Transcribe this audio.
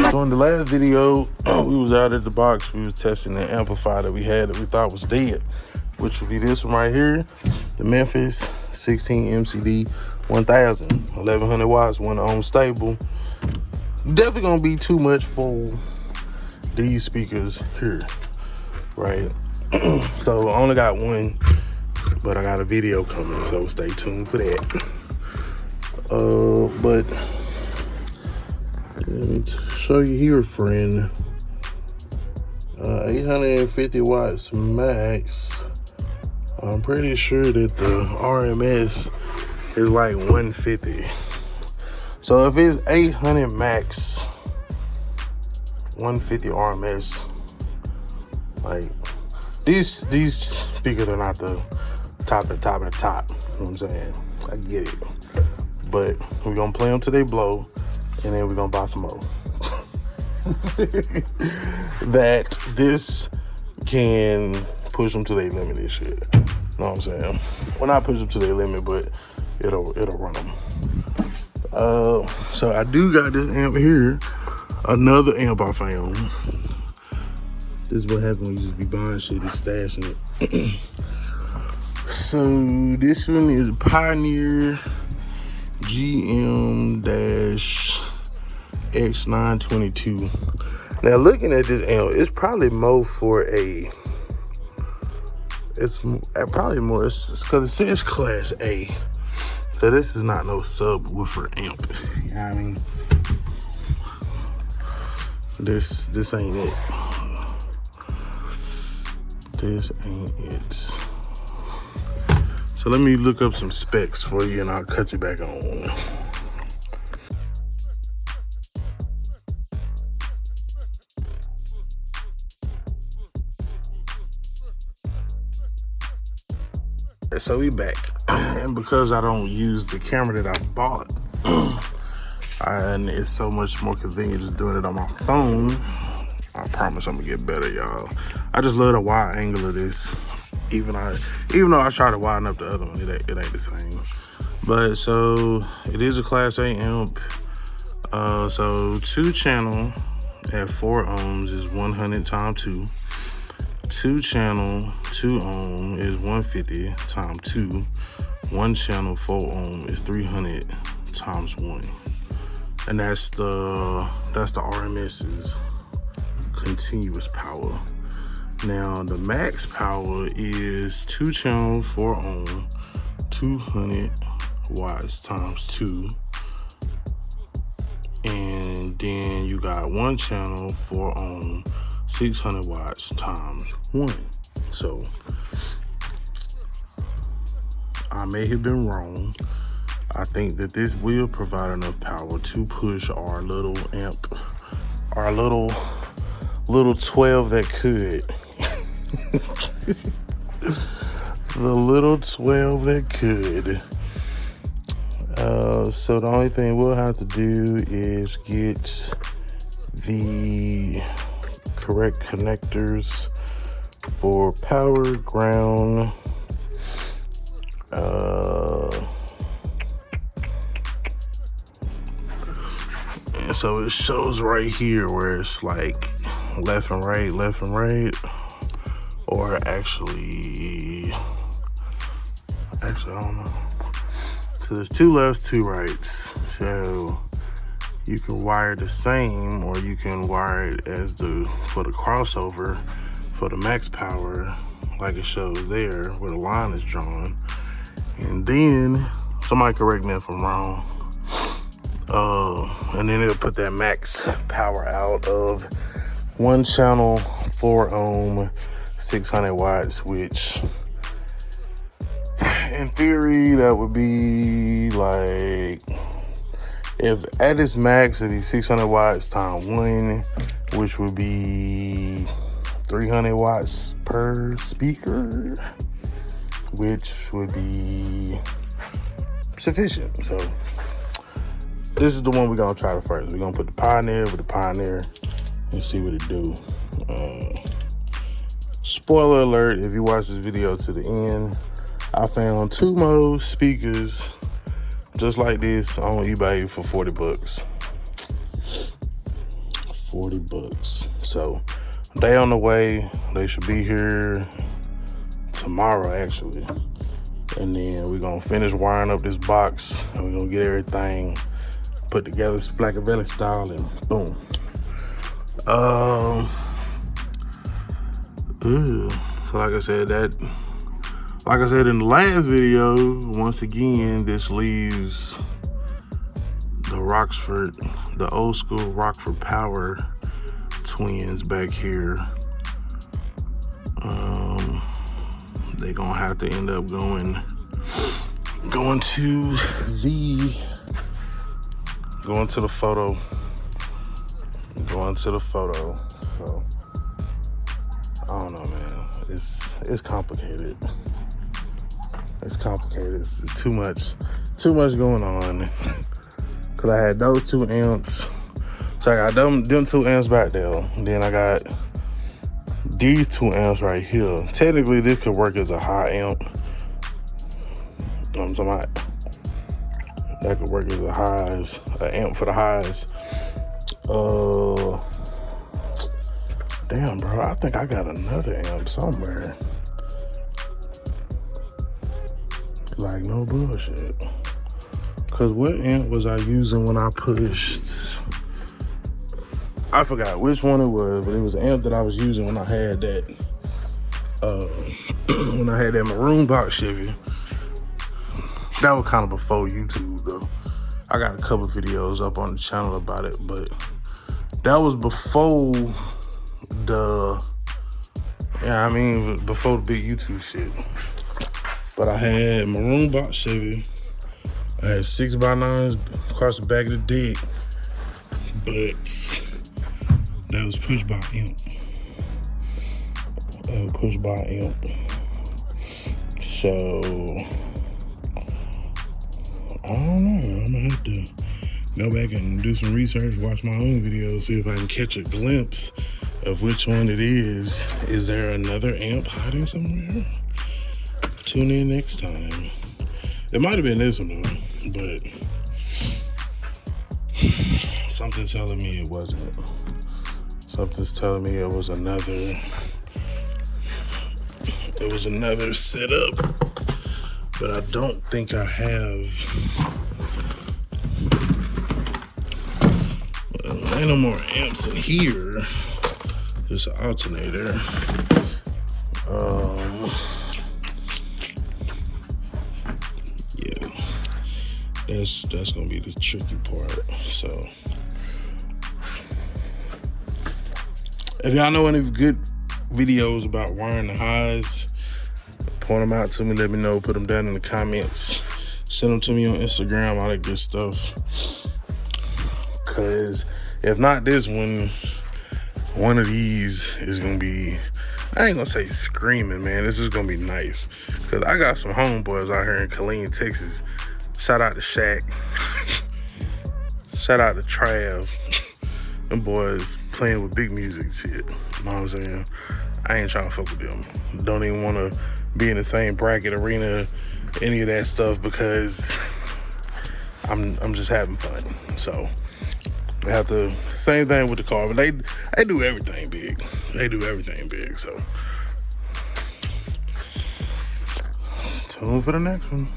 So in the last video, we was out at the box. We was testing the amplifier that we had that we thought was dead, which would be this one right here, the Memphis 16 MCD 1000, 1100 watts, 1 ohm stable. Definitely gonna be too much for these speakers here, right? So I only got one, but I got a video coming, so stay tuned for that. But let me show you here, friend. 850 watts max. I'm pretty sure that the RMS is like 150. So if it's 800 max, 150 RMS, like these speakers are not the top of the top of the top. You know what I'm saying? I get it. But we're gonna play them till they blow, and then we're gonna buy some more. That this can push them to their limit and shit. You know what I'm saying? Well, not push them to their limit, but it'll run them. So I do got this amp here, another amp I found. This is what happens when you just be buying shit and stashing it. So this one is Pioneer GM-X922. Now looking at this amp, it's probably more for a, it's probably more, it's because it says Class A. So this is not no subwoofer amp. You know what I mean? This ain't it. This ain't it. So let me look up some specs for you and I'll cut you back on. So we back. And because I don't use the camera that I bought, and it's so much more convenient just doing it on my phone, I promise I'm gonna get better, y'all. I just love the wide angle of this. Even though I try to widen up the other one, it ain't the same. But so it is a Class A amp. So 2 channel at 4 ohms is 100 times 2. 2 channel 2 ohm is 150 times 2. 1 channel 4 ohm is 300 times 1. And that's the RMS's continuous power. Now the max power is 2 channel 4 ohm, 200 watts times 2. And then you got 1 channel 4 ohm, 600 watts times 1. So I may have been wrong. I think that this will provide enough power to push our little amp, our little 12 that could. The little 12 that could. So the only thing we'll have to do is get the correct connectors for power, ground, and so it shows right here where it's like left and right, or actually I don't know. So there's 2 lefts, 2 rights. So you can wire the same, or you can wire it as for the crossover for the max power, like it shows there where the line is drawn. And then somebody correct me if I'm wrong. And then it'll put that max power out of 1 channel 4 ohm, 600 watts, which in theory that would be like, if at its max it'd be 600 watts times 1, which would be 300 watts per speaker, which would be sufficient. So this is the one we're gonna try to first. We're gonna put the Pioneer with the Pioneer and see what it do. Spoiler alert, if you watch this video to the end, I found 2 more speakers just like this on eBay for 40 bucks. 40 bucks. So they on the way. They should be here tomorrow, actually. And then we're gonna finish wiring up this box, and we're gonna get everything put together Splackavelli style, and boom. So like I said in the last video, once again, this leaves the old school Rockford Power twins back here. They're gonna have to end up going to the photo. So I don't know, man. It's complicated. It's too much going on. Cause I had those 2 amps. So I got them 2 amps back there. And then I got these 2 amps right here. Technically, this could work as a high amp. You know what I'm talking about? That could work as an amp for the highs. Damn, bro, I think I got another amp somewhere. Like, no bullshit. Cause what amp was I using when I pushed? I forgot which one it was, but it was the amp that I was using when I had that maroon box Chevy. That was kind of before YouTube though. I got a couple videos up on the channel about it, but that was before before the big YouTube shit. But I had maroon box Chevy. I had 6x9s across the back of the deck, but that was pushed by amp. So I don't know. I'm gonna have to go back and do some research, watch my own videos, see if I can catch a glimpse of which one it is. Is there another amp hiding somewhere? Tune in next time. It might have been this one though, but something's telling me it wasn't. Something's telling me it was another setup, but I don't think I have. Well, there ain't no more amps in here. Just an alternator. Yeah, that's gonna be the tricky part. So, if y'all know any good videos about wiring the highs, point them out to me. Let me know. Put them down in the comments. Send them to me on Instagram. All that good stuff. Cause if not this one of these is gonna be, I ain't gonna say screaming, man. This is gonna be nice. Cause I got some homeboys out here in Killeen, Texas. Shout out to Shaq. Shout out to Trav. Them boys playing with big music shit. You know what I'm saying? I ain't trying to fuck with them. Don't even wanna be in the same bracket, arena, any of that stuff, because I'm just having fun. So they have to, same thing with the car, but they do everything big. So tune for the next one.